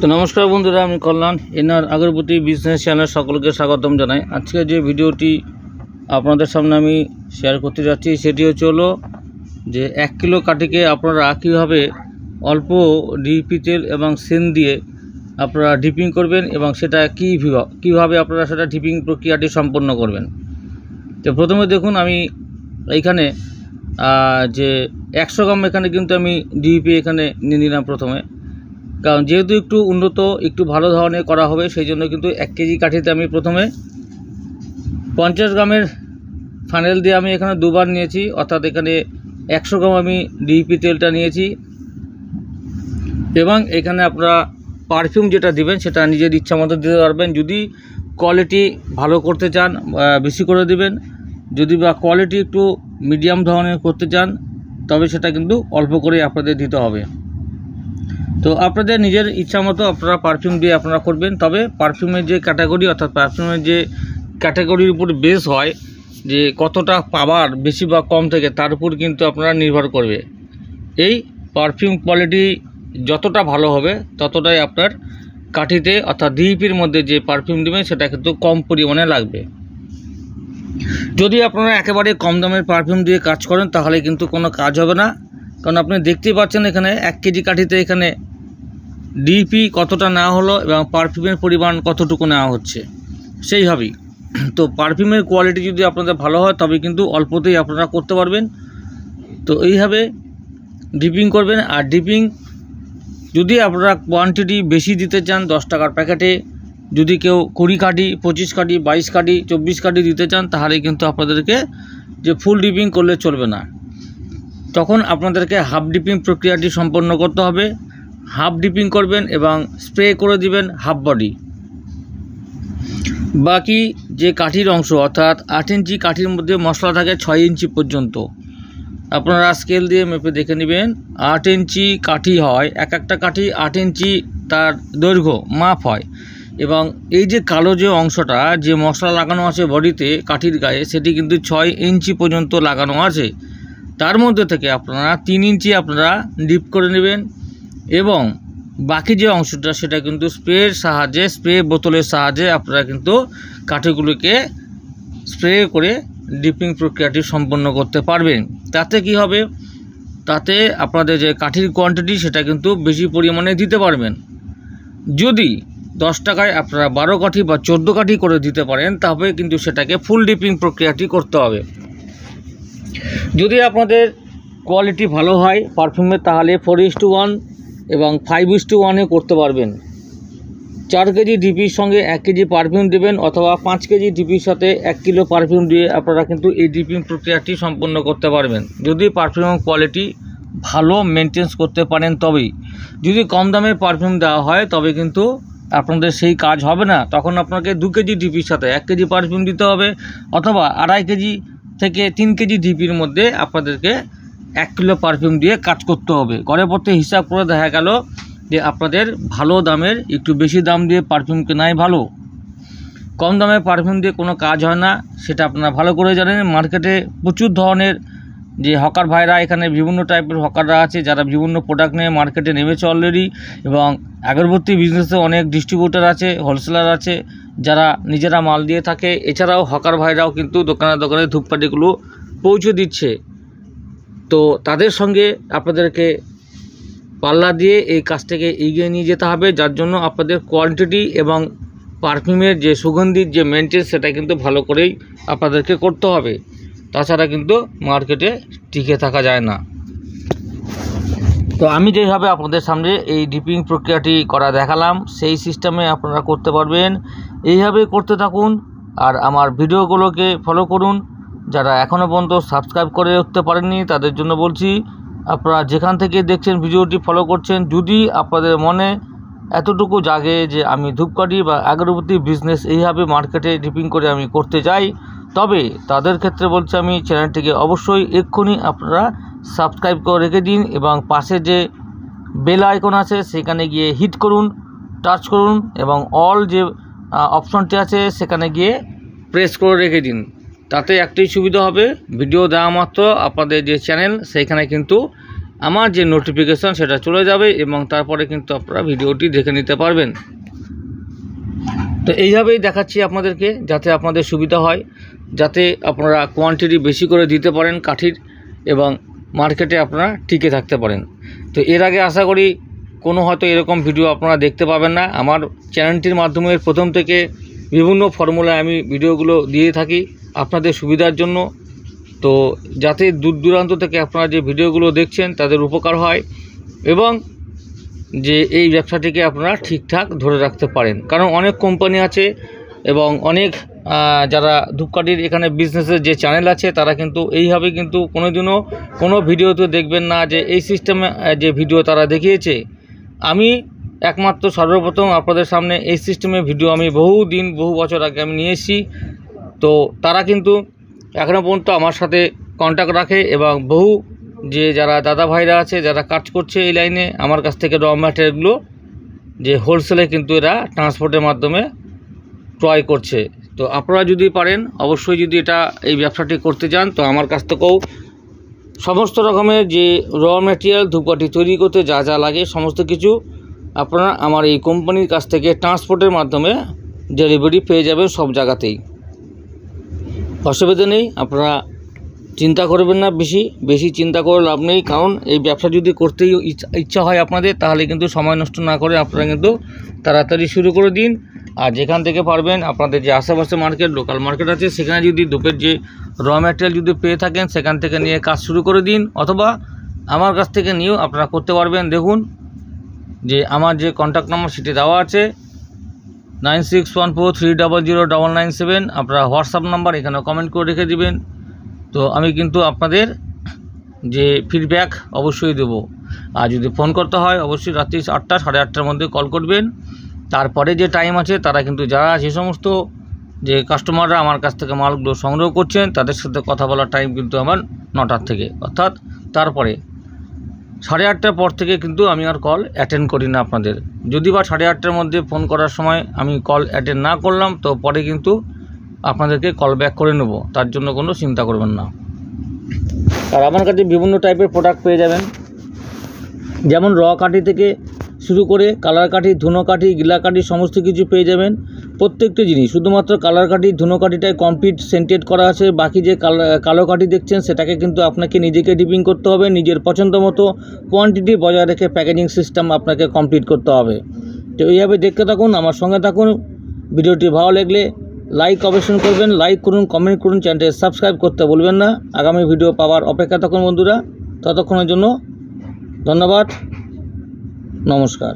তো নমস্কার বন্ধুরা, আমি কল্যাণ এনআর আগরবতী বিজনেস চ্যানেল সকলকে স্বাগতম জানাই। আজকে যে ভিডিওটি আপনাদের সামনে আমি শেয়ার করতে যাচ্ছি সেটি হলো যে 1 কিলো কাঠিকে আপনারা কীভাবে অল্প ডিপি তেল এবং সেন দিয়ে আপনারা ডিপিং করবেন এবং সেটা কীভাবে আপনারা সেটা ডিপিং প্রক্রিয়াটি সম্পন্ন করবেন। তো প্রথমে দেখুন, আমি এইখানে যে 100 গ্রাম এখানে কিন্তু আমি ডিপি এখানে নিয়ে নিলাম প্রথমে, কারণ যেহেতু একটু উন্নত একটু ভালো ধরনের করা হবে সেই জন্য কিন্তু 1 কেজি কাঠিতে আমি প্রথমে 50 গ্রামের ফানেল দিয়ে আমি এখানে দুবার নিয়েছি, অর্থাৎ এখানে 100 গ্রাম আমি ডিপি তেলটা নিয়েছি। এবং এখানে আপনারা পারফিউম যেটা দিবেন সেটা নিজের ইচ্ছা মতো দিতে পারবেন। যদি কোয়ালিটি ভালো করতে চান বেশি করে দিবেন, যদি বা কোয়ালিটি একটু মিডিয়াম ধরনের করতে চান তবে সেটা কিন্তু অল্প করে আপনাদের দিতে হবে। তো আপনাদের নিজের ইচ্ছা মতো আপনারা পারফিউম দিয়ে আপনারা করবেন। তবে পারফিউমের যে ক্যাটাগরি, অর্থাৎ পারফিউমের যে ক্যাটাগরির উপর বেস হয় যে কতটা পাওয়ার বেশি বা কম থেকে, তার উপর কিন্তু আপনারা নির্ভর করবে। এই পারফিউম কোয়ালিটি যতটা ভালো হবে ততটাই আপনার কাঠিতে অর্থাৎ ডিপির মধ্যে যে পারফিউম দেবেন সেটা কিন্তু কম পরিমাণে লাগবে। যদি আপনারা একেবারে কম দামের পারফিউম দিয়ে কাজ করেন তাহলে কিন্তু কোনো কাজ হবে না, কারণ আপনি দেখতেই পাচ্ছেন এখানে 1 কেজি কাঠিতে এখানে ডিপি কতটা নেওয়া হলো এবং পারফিউমের পরিমাণ কতটুকু নেওয়া হচ্ছে সেইভাবেই। তো পারফিউমের কোয়ালিটি যদি আপনাদের ভালো হয় তবে কিন্তু অল্পতেই আপনারা করতে পারবেন। তো এইভাবে ডিপিং করবেন। আর ডিপিং যদি আপনারা কোয়ান্টিটি বেশি দিতে চান, 10 টাকার প্যাকেটে যদি কেউ 20 কাঠি 25 কাঠি 22 কাঠি 24 কাঠি দিতে চান তাহলে কিন্তু আপনাদেরকে যে ফুল ডিপিং করলে চলবে না, তখন আপনাদেরকে হাফ ডিপিং প্রক্রিয়াটি সম্পন্ন করতে হবে। হাফ ডিপিং করবেন এবং স্প্রে করে দিবেন হাফ বডি। বাকি যে কাঠির অংশ অর্থাৎ 8 ইঞ্চি কাঠির মধ্যে মশলা থাকে 6 ইঞ্চি পর্যন্ত, আপনারা স্কেল দিয়ে মেপে দেখে নেবেন। 8 ইঞ্চি কাঠি হয়, এক একটা কাঠি 8 ইঞ্চি তার দৈর্ঘ্য মাপ হয়। এবং এই যে কালো যে অংশটা যে মশলা লাগানো আছে বডিতে কাঠির গায়ে, সেটি কিন্তু 6 ইঞ্চি পর্যন্ত লাগানো আছে। তার মধ্যে থেকে আপনারা 3 ইঞ্চি আপনারা ডিপ করে নেবেন এবং বাকি যে অংশটা সেটা কিন্তু স্প্রের সাহায্যে, স্প্রে বোতলের সাহায্যে আপনারা কিন্তু কাঠিগুলোকে স্প্রে করে ডিপিং প্রক্রিয়াটি সম্পন্ন করতে পারবেন। তাতে কি হবে, তাতে আপনাদের যে কাঠির কোয়ান্টিটি সেটা কিন্তু বেশি পরিমাণে দিতে পারবেন। যদি 10 টাকায় আপনারা 12 কাঠি বা 14 কাঠি করে দিতে পারেন তবে কিন্তু সেটাকে ফুল ডিপিং প্রক্রিয়াটি করতে হবে। যদি আপনাদের কোয়ালিটি ভালো হয় পারফিউমের তাহলে 4:1 এবং 5:1 করতে পারবেন। 4 কেজি ডিপির সঙ্গে 1 কেজি পারফিউম দেবেন, অথবা 5 কেজি ডিপির সাথে 1 কিলো পারফিউম দিয়ে আপনারা কিন্তু এই ডিপিং প্রক্রিয়াটি সম্পন্ন করতে পারবেন। যদি পারফিউম কোয়ালিটি ভালো মেনটেন্স করতে পারেন তবেই। যদি কম দামে পারফিউম দেওয়া হয় তবে কিন্তু আপনাদের সেই কাজ হবে না, তখন আপনাকে 2 কেজি ডিপির সাথে 1 কেজি পারফিউম দিতে হবে, অথবা 2.5 কেজি থেকে 3 কেজি ডিপির মধ্যে আপনাদেরকে 1 কিলো পারফিউম দিয়ে কাজ করতে হবে। ঘরে পড়তে হিসাব করে দেখা গেল যে আপনাদের ভালো দামের একটু বেশি দাম দিয়ে পারফিউম কেনাই ভালো। কম দামে পারফিউম দিয়ে কোনো কাজ হয় না, সেটা আপনারা ভালো করে জানেন। মার্কেটে প্রচুর ধরনের যে হকার ভাইরা, এখানে বিভিন্ন টাইপের হকাররা আছে যারা বিভিন্ন প্রোডাক্ট নিয়ে মার্কেটে নেমেছে অলরেডি, এবং আগরবতী বিজনেসে অনেক ডিস্ট্রিবিউটার আছে, হোলসেলার আছে যারা নিজেরা মাল দিয়ে থাকে। এছাড়াও হকার ভাইরাও কিন্তু দোকানে দোকানে ধূপকাঠিগুলো পৌঁছে দিচ্ছে। তো তাদের সঙ্গে আপনাদেরকে পাল্লা দিয়ে এই কাজটাকে এগিয়ে নিয়ে যেতে হবে, যার জন্য আপনাদের কোয়ান্টিটি এবং পারফিউমের যে সুগন্ধির যে মেনটেন সেটা কিন্তু ভালো করেই আপনাদেরকে করতে হবে। তাছাড়া কিন্তু মার্কেটে টিকে থাকা যায় না। তো আমি যেভাবে আপনাদের সামনে এই ডিপিং প্রক্রিয়াটি করা দেখালাম সেই সিস্টেমে আপনারা করতে পারবেন। এইভাবে করতে থাকুন আর আমার ভিডিওগুলোকে ফলো করুন। যারা এখনও পর্যন্ত সাবস্ক্রাইব করে উঠতে পারেননি তাদের জন্য বলছি, আপনারা যেখান থেকে দেখছেন ভিডিওটি ফলো করছেন, যদি আপনাদের মনে এতটুকু জাগে যে আমি ধূপকাঠি বা আগরবতী বিজনেস এইভাবে মার্কেটে ডিপিং করে আমি করতে চাই, তবে তাদের ক্ষেত্রে বলছি আমি চ্যানেলটিকে অবশ্যই এক্ষুনি আপনারা সাবস্ক্রাইব করে রেখে দিন এবং পাশে যে বেল আইকন আছে সেখানে গিয়ে হিট করুন, টাচ করুন এবং অল যে অপশনটি আছে সেখানে গিয়ে প্রেস করে রেখে দিন। তাতে একটাই সুবিধা হবে, ভিডিও দেওয়া মাত্র আপনাদের যে চ্যানেল সেইখানে কিন্তু আমার যে নোটিফিকেশান সেটা চলে যাবে এবং তারপরে কিন্তু আপনারা ভিডিওটি দেখে নিতে পারবেন। তো এইভাবেই দেখাচ্ছি আপনাদেরকে, যাতে আপনাদের সুবিধা হয়, যাতে আপনারা কোয়ান্টিটি বেশি করে দিতে পারেন কাঠির এবং মার্কেটে আপনারা টিকে থাকতে পারেন। তো এর আগে আশা করি কোনো হয়তো এরকম ভিডিও আপনারা দেখতে পাবেন না। আমার চ্যানেলটির মাধ্যমে প্রথম থেকে বিভিন্ন ফর্মুলায় আমি ভিডিওগুলো দিয়ে থাকি আপনাদের সুবিধার জন্য। তো যাতে দূর দূরান্ত থেকে আপনারা যে ভিডিওগুলো দেখছেন তাদের উপকার হয় এবং যে এই ব্যবসাটিকে আপনারা ঠিকঠাক ধরে রাখতে পারেন। কারণ অনেক কোম্পানি আছে এবং অনেক যারা ধূপকাঠির এখানে বিজনেসের যে চ্যানেল আছে তারা কিন্তু এইভাবে কিন্তু কোনোদিনও কোনো ভিডিওতে দেখবেন না যে এই সিস্টেমে যে ভিডিও তারা দেখিয়েছে। আমি একমাত্র সর্বপ্রথম আপনাদের সামনে এই সিস্টেমে ভিডিও আমি বহু বছর আগে আমি নিয়ে এসেছি। তো তারা কিন্তু এখনও পর্যন্ত আমার সাথে কন্ট্যাক্ট রাখে এবং বহু যে যারা দাদা ভাইরা আছে যারা কাজ করছে এই লাইনে, আমার কাছ থেকে র ম্যাটেরিয়ালগুলো যে হোলসেলে কিন্তু এরা ট্রান্সপোর্টের মাধ্যমে ক্রয় করছে। তো আপনারা যদি পারেন অবশ্যই যদি এই ব্যবসাটি করতে চান তো আমার কাছ থেকেও সমস্ত রকমের যে র ম্যাটেরিয়াল ধূপকাঠি তৈরি করতে যা যা লাগে সমস্ত কিছু আপনারা আমার এই কোম্পানির কাছ থেকে ট্রান্সপোর্টের মাধ্যমে ডেলিভারি পেয়ে যাবেন সব জায়গাতেই, অসুবিধা নেই। আপনারা চিন্তা করবেন না, বেশি চিন্তা করে লাভ নেই। কারণ এই ব্যবসা যদি করতেই ইচ্ছা হয় আপনাদের তাহলে কিন্তু সময় নষ্ট না করে আপনারা কিন্তু তাড়াতাড়ি শুরু করে দিন। আর যেখান থেকে পারবেন আপনাদের যে আশেপাশে মার্কেট লোকাল মার্কেট আছে সেখানে যদি ধূপের যে র ম্যাটেরিয়াল যদি পেয়ে থাকেন সেখান থেকে নিয়ে কাজ শুরু করে দিন, অথবা আমার কাছ থেকে নিয়েও আপনারা করতে পারবেন। দেখুন যে আমার যে কন্ট্যাক্ট নাম্বার সেটি দেওয়া আছে 9614300997, আপনারা হোয়াটসঅ্যাপ নাম্বার এখানে কমেন্ট করে রেখে দিবেন। তো আমি কিন্তু আপনাদের যে ফিডব্যাক অবশ্যই দেব। আর যদি ফোন করতে হয় অবশ্যই রাত্রি 8টা 8:30টার মধ্যে কল করবেন। তারপরে যে টাইম আছে তারা কিন্তু যারা যে সমস্ত যে কাস্টমাররা আমার কাছ থেকে মালগুলো সংগ্রহ করছেন তাদের সাথে কথা বলার টাইম কিন্তু আমার 9টার থেকে, অর্থাৎ তারপরে 8:30টার পর থেকে কিন্তু আমি আর কল অ্যাটেন্ড করি না আপনাদের। যদি বা 8:30টার মধ্যে ফোন করার সময় আমি কল অ্যাটেন্ড না করলাম তো পরে কিন্তু আপনাদেরকে কল ব্যাক করে নেব, তার জন্য কোনো চিন্তা করবেন না। আর আমার কাছে বিভিন্ন টাইপের প্রোডাক্ট পেয়ে যাবেন, যেমন র কাঠি থেকে শুরু করে কালার কাঠি, ধুনো কাঠি, গিলা কাঠি সমস্ত কিছু পেয়ে যাবেন। প্রত্যেকটি জিনিস শুধুমাত্র কালার কাঠি ধুনো কাঠিটাই কমপ্লিট সেন্টেড করা আছে, বাকি যে কালো কাঠি দেখছেন সেটাকে কিন্তু আপনাকে নিজেকে ডিপিং করতে হবে, নিজের পছন্দ মতো কোয়ান্টিটি বজায় রেখে প্যাকেজিং সিস্টেম আপনাকে কমপ্লিট করতে হবে। তো এইভাবে দেখতে থাকুন, আমার সঙ্গে থাকুন। ভিডিওটি ভালো লাগলে লাইক অবশ্যই করবেন, লাইক করুন, কমেন্ট করুন, চ্যানেলটি সাবস্ক্রাইব করতে বলবেন না। আগামী ভিডিও পাওয়ার অপেক্ষা থাকুন বন্ধুরা, ততক্ষণের জন্য ধন্যবাদ, নমস্কার।